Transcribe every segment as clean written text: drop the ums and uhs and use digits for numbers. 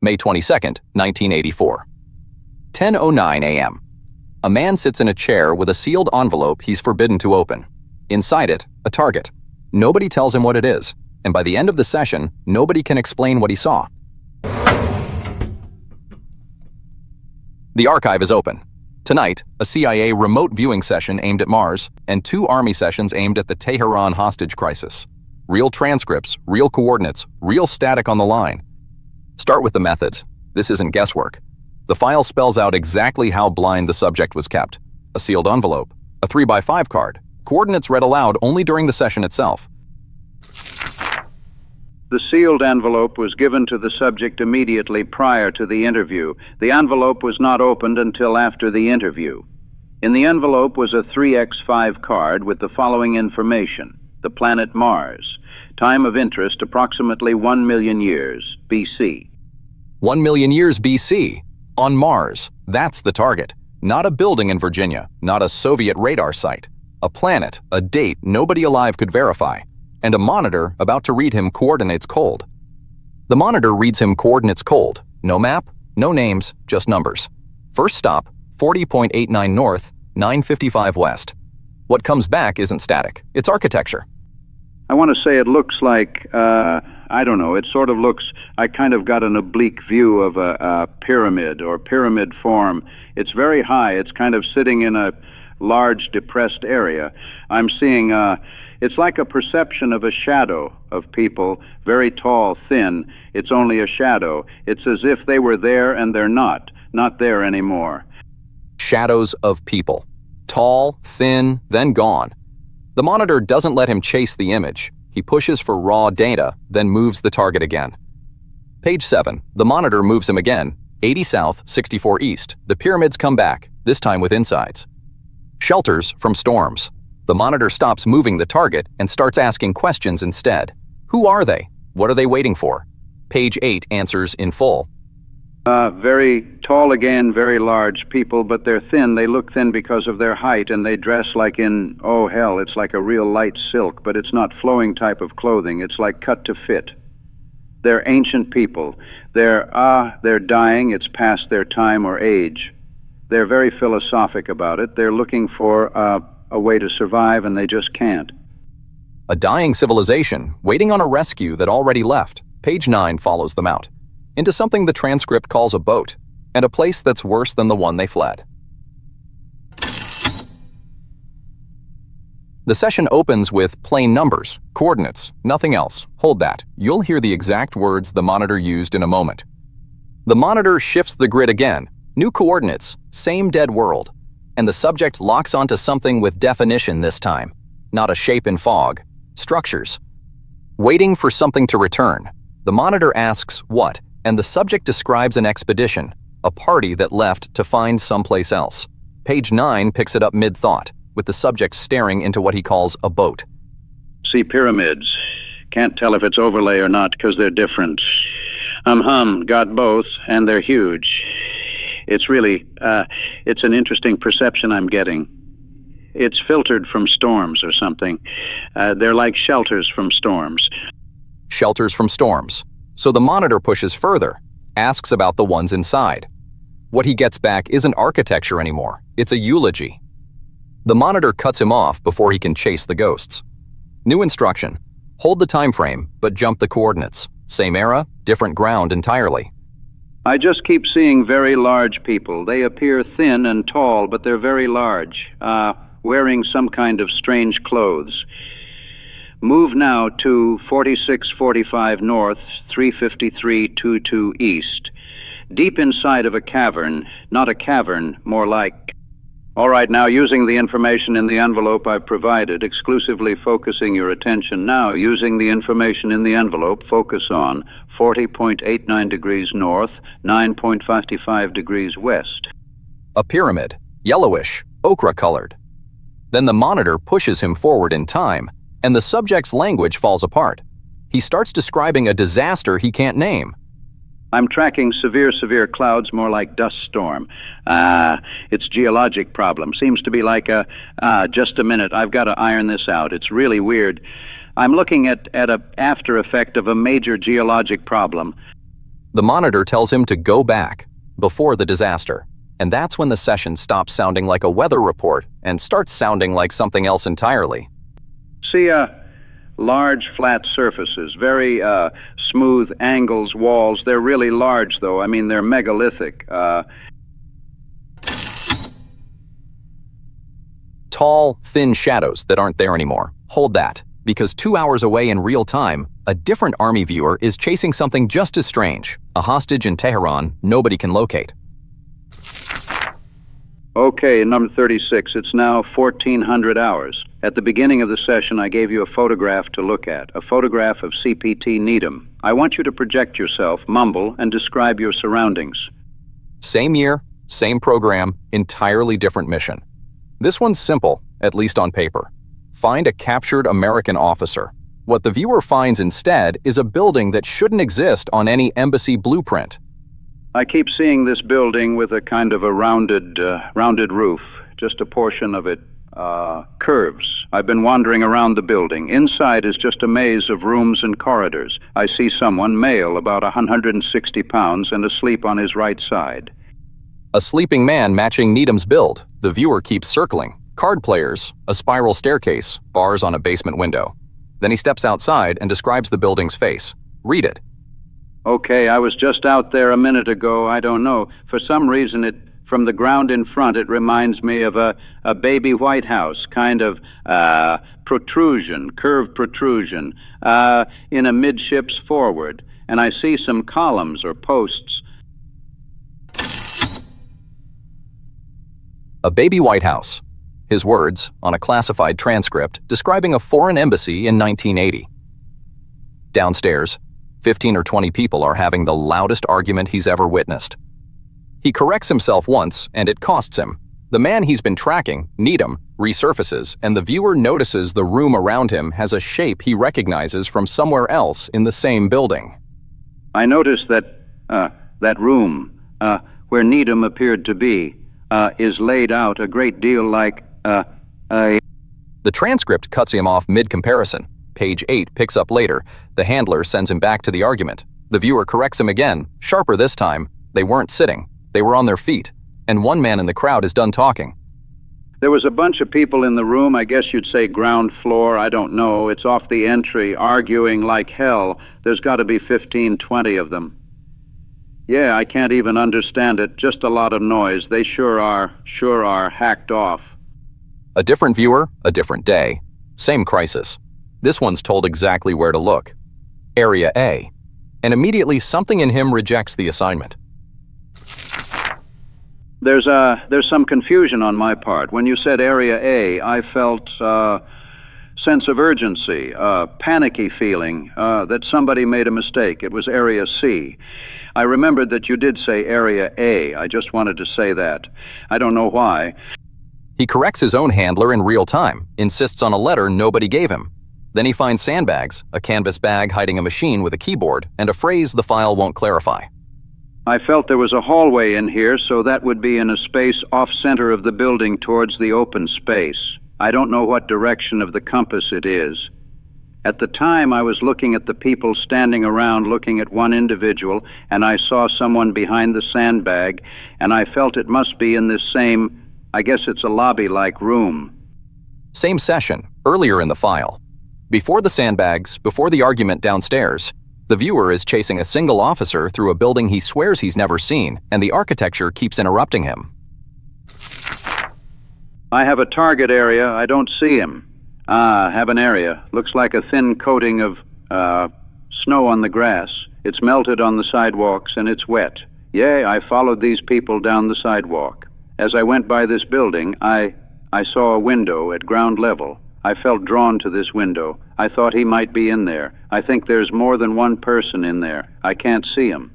May 22nd, 1984. 10:09 a.m. A man sits in a chair with a sealed envelope he's forbidden to open. Inside it, a target. Nobody tells him what it is, and by the end of the session, nobody can explain what he saw. The archive is open. Tonight, a CIA remote viewing session aimed at Mars and 2 Army sessions aimed at the Teheran hostage crisis. Real transcripts, real coordinates, real static on the line. Start with the methods. This isn't guesswork. The file spells out exactly how blind the subject was kept. A sealed envelope, a 3x5 card, coordinates read aloud only during the session itself. The sealed envelope was given to the subject immediately prior to the interview. The envelope was not opened until after the interview. In the envelope was a 3x5 card with the following information: the planet Mars. Time of interest approximately 1 million years, BC. 1 million years BC. On Mars. That's the target. Not a building in Virginia, not a Soviet radar site. A planet, a date nobody alive could verify, and a monitor about to read him coordinates cold. The monitor reads him coordinates cold. No map, no names, just numbers. First stop, 40.89 north, 955 west. What comes back isn't static, it's architecture. I want to say it looks like, I don't know, it sort of looks, I kind of got an oblique view of a pyramid or pyramid form. It's very high, it's kind of sitting in a large depressed area. I'm seeing, it's like a perception of a shadow of people, very tall, thin. It's only a shadow. It's as if they were there and they're not there anymore. Shadows of people. Tall, thin, then gone. The monitor doesn't let him chase the image. He pushes for raw data, then moves the target again. Page 7. The monitor moves him again. 80 south, 64 east. The pyramids come back, this time with insides. Shelters from storms. The monitor stops moving the target and starts asking questions instead. Who are they? What are they waiting for? Page 8 answers in full. Very tall again, very large people, but they're thin. They look thin because of their height, and they dress like in, oh hell, it's like a real light silk, but it's not flowing type of clothing. It's like cut to fit. They're ancient people. They're dying. It's past their time or age. They're very philosophic about it. They're looking for a way to survive, and they just can't. A dying civilization, waiting on a rescue that already left. Page 9 follows them out. Into something the transcript calls a boat, and a place that's worse than the one they fled. The session opens with plain numbers, coordinates, nothing else. Hold that. You'll hear the exact words the monitor used in a moment. The monitor shifts the grid again. New coordinates, same dead world. And the subject locks onto something with definition this time. Not a shape in fog. Structures. Waiting for something to return. The monitor asks what, and the subject describes an expedition, a party that left to find someplace else. Page 9 picks it up mid-thought, with the subject staring into what he calls a boat. See pyramids. Can't tell if it's overlay or not because they're different. Got both, and they're huge. It's really, it's an interesting perception I'm getting. It's filtered from storms or something. They're like shelters from storms. Shelters from storms. So the monitor pushes further, asks about the ones inside. What he gets back isn't architecture anymore, it's a eulogy. The monitor cuts him off before he can chase the ghosts. New instruction. Hold the time frame, but jump the coordinates. Same era, different ground entirely. I just keep seeing very large people. They appear thin and tall, but they're very large, wearing some kind of strange clothes. Move now to 4645 north, 35322 east. Deep inside of a cavern, not a cavern, more like... All right, now using the information in the envelope I've provided, exclusively focusing your attention now, using the information in the envelope, focus on 40.89 degrees north, 9.55 degrees west. A pyramid, yellowish, ochre-colored. Then the monitor pushes him forward in time, and the subject's language falls apart. He starts describing a disaster he can't name. I'm tracking severe clouds, more like dust storm. It's geologic problem. Seems to be like just a minute, I've got to iron this out. It's really weird. I'm looking at a after effect of a major geologic problem. The monitor tells him to go back, before the disaster. And that's when the session stops sounding like a weather report and starts sounding like something else entirely. See, large flat surfaces, very smooth angles, walls. They're really large, though. I mean, they're megalithic. Tall, thin shadows that aren't there anymore. Hold that, because 2 hours away in real time, a different army viewer is chasing something just as strange, a hostage in Teheran nobody can locate. Okay, number 36. It's now 1400 hours. At the beginning of the session, I gave you a photograph to look at, a photograph of CPT Needham. I want you to project yourself, mumble, and describe your surroundings. Same year, same program, entirely different mission. This one's simple, at least on paper. Find a captured American officer. What the viewer finds instead is a building that shouldn't exist on any embassy blueprint. I keep seeing this building with a kind of a rounded roof. Just a portion of it curves. I've been wandering around the building. Inside is just a maze of rooms and corridors. I see someone, male, about 160 pounds, and asleep on his right side. A sleeping man matching Needham's build. The viewer keeps circling. Card players, a spiral staircase, bars on a basement window. Then he steps outside and describes the building's face. Read it. Okay, I was just out there a minute ago. I don't know. For some reason, from the ground in front, it reminds me of a baby White House, kind of protrusion, curved protrusion, in a midships forward. And I see some columns or posts. A baby White House. His words on a classified transcript describing a foreign embassy in 1980. Downstairs, 15 or 20 people are having the loudest argument he's ever witnessed. He corrects himself once, and it costs him. The man he's been tracking, Needham, resurfaces, and the viewer notices the room around him has a shape he recognizes from somewhere else in the same building. I noticed that room, where Needham appeared to be, is laid out a great deal like The transcript cuts him off mid-comparison. Page 8 picks up later. The handler sends him back to the argument. The viewer corrects him again, sharper this time. They weren't sitting. They were on their feet. And one man in the crowd is done talking. There was a bunch of people in the room, I guess you'd say ground floor, I don't know. It's off the entry, arguing like hell. There's got to be 15, 20 of them. Yeah, I can't even understand it. Just a lot of noise. They sure are hacked off. A different viewer, a different day. Same crisis. This one's told exactly where to look. Area A. And immediately something in him rejects the assignment. There's some confusion on my part. When you said Area A, I felt sense of urgency, panicky feeling that somebody made a mistake. It was Area C. I remembered that you did say Area A. I just wanted to say that. I don't know why. He corrects his own handler in real time, insists on a letter nobody gave him. Then he finds sandbags, a canvas bag hiding a machine with a keyboard, and a phrase the file won't clarify. I felt there was a hallway in here, so that would be in a space off-center of the building towards the open space. I don't know what direction of the compass it is. At the time, I was looking at the people standing around looking at one individual, and I saw someone behind the sandbag, and I felt it must be in this same, I guess it's a lobby-like room. Same session, earlier in the file. Before the sandbags, before the argument downstairs, the viewer is chasing a single officer through a building he swears he's never seen, and the architecture keeps interrupting him. I have a target area. I don't see him. Have an area. Looks like a thin coating of snow on the grass. It's melted on the sidewalks, and it's wet. Yeah, I followed these people down the sidewalk. As I went by this building, I saw a window at ground level. I felt drawn to this window. I thought he might be in there. I think there's more than one person in there. I can't see him.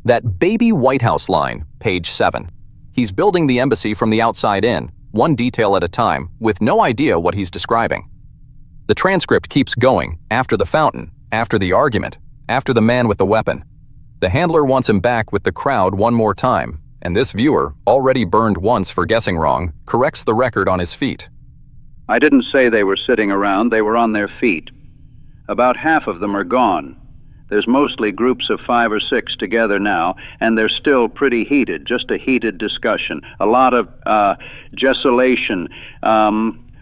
That baby White House line, page 7. He's building the embassy from the outside in, one detail at a time, with no idea what he's describing. The transcript keeps going, after the fountain, after the argument, after the man with the weapon. The handler wants him back with the crowd one more time, and this viewer, already burned once for guessing wrong, corrects the record on his feet. I didn't say they were sitting around. They were on their feet. About half of them are gone. There's mostly groups of 5 or 6 together now, and they're still pretty heated, just a heated discussion. A lot of gesticulation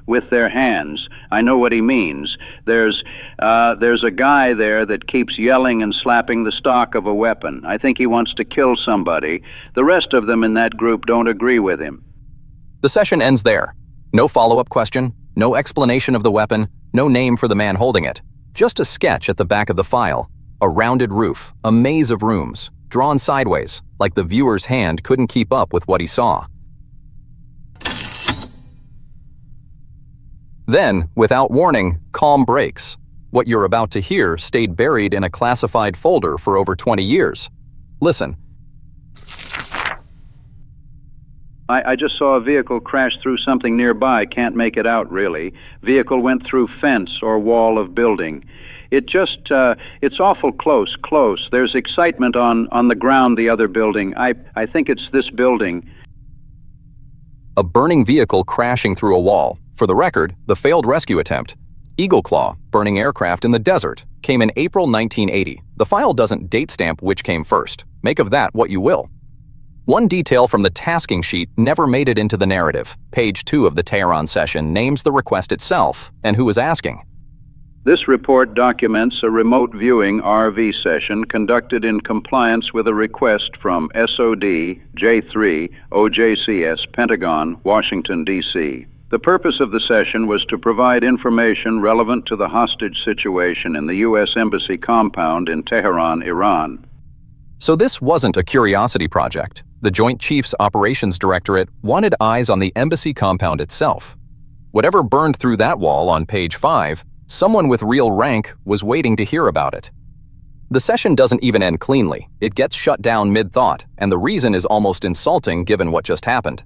with their hands. I know what he means. There's a guy there that keeps yelling and slapping the stock of a weapon. I think he wants to kill somebody. The rest of them in that group don't agree with him. The session ends there. No follow-up question, no explanation of the weapon, no name for the man holding it. Just a sketch at the back of the file. A rounded roof, a maze of rooms, drawn sideways, like the viewer's hand couldn't keep up with what he saw. Then, without warning, calm breaks. What you're about to hear stayed buried in a classified folder for over 20 years. Listen. I just saw a vehicle crash through something nearby. Can't make it out, really. Vehicle went through fence or wall of building. It's awful close. There's excitement on the ground, the other building. I think it's this building. A burning vehicle crashing through a wall. For the record, the failed rescue attempt, Eagle Claw, burning aircraft in the desert, came in April 1980. The file doesn't date stamp which came first. Make of that what you will. One detail from the tasking sheet never made it into the narrative. Page 2 of the Teheran session names the request itself and who was asking. This report documents a remote viewing RV session conducted in compliance with a request from SOD J3 OJCS Pentagon, Washington, D.C. The purpose of the session was to provide information relevant to the hostage situation in the U.S. Embassy compound in Teheran, Iran. So this wasn't a curiosity project. The Joint Chiefs Operations Directorate wanted eyes on the embassy compound itself. Whatever burned through that wall on page 5, someone with real rank was waiting to hear about it. The session doesn't even end cleanly. It gets shut down mid-thought, and the reason is almost insulting given what just happened.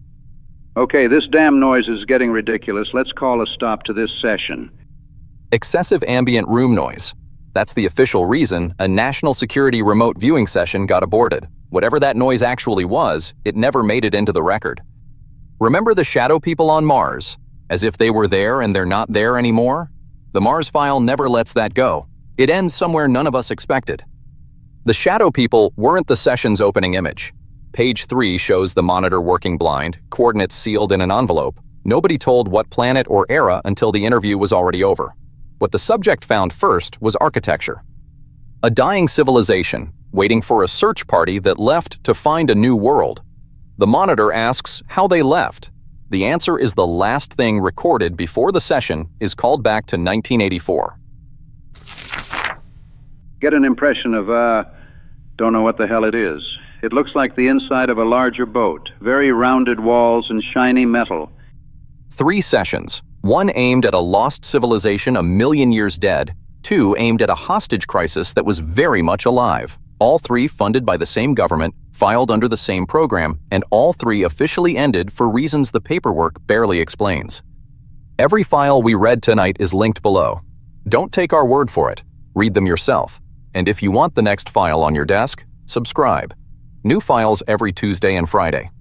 Okay, this damn noise is getting ridiculous. Let's call a stop to this session. Excessive ambient room noise. That's the official reason a national security remote viewing session got aborted. Whatever that noise actually was, it never made it into the record. Remember the shadow people on Mars? As if they were there and they're not there anymore? The Mars file never lets that go. It ends somewhere none of us expected. The shadow people weren't the session's opening image. Page 3 shows the monitor working blind, coordinates sealed in an envelope. Nobody told what planet or era until the interview was already over. What the subject found first was architecture. A dying civilization, waiting for a search party that left to find a new world. The monitor asks how they left. The answer is the last thing recorded before the session is called back to 1984. Get an impression of, don't know what the hell it is. It looks like the inside of a larger boat. Very rounded walls and shiny metal. 3 sessions. 1 aimed at a lost civilization a million years dead. 2 aimed at a hostage crisis that was very much alive. All 3 funded by the same government, filed under the same program, and all 3 officially ended for reasons the paperwork barely explains. Every file we read tonight is linked below. Don't take our word for it. Read them yourself. And if you want the next file on your desk, subscribe. New files every Tuesday and Friday.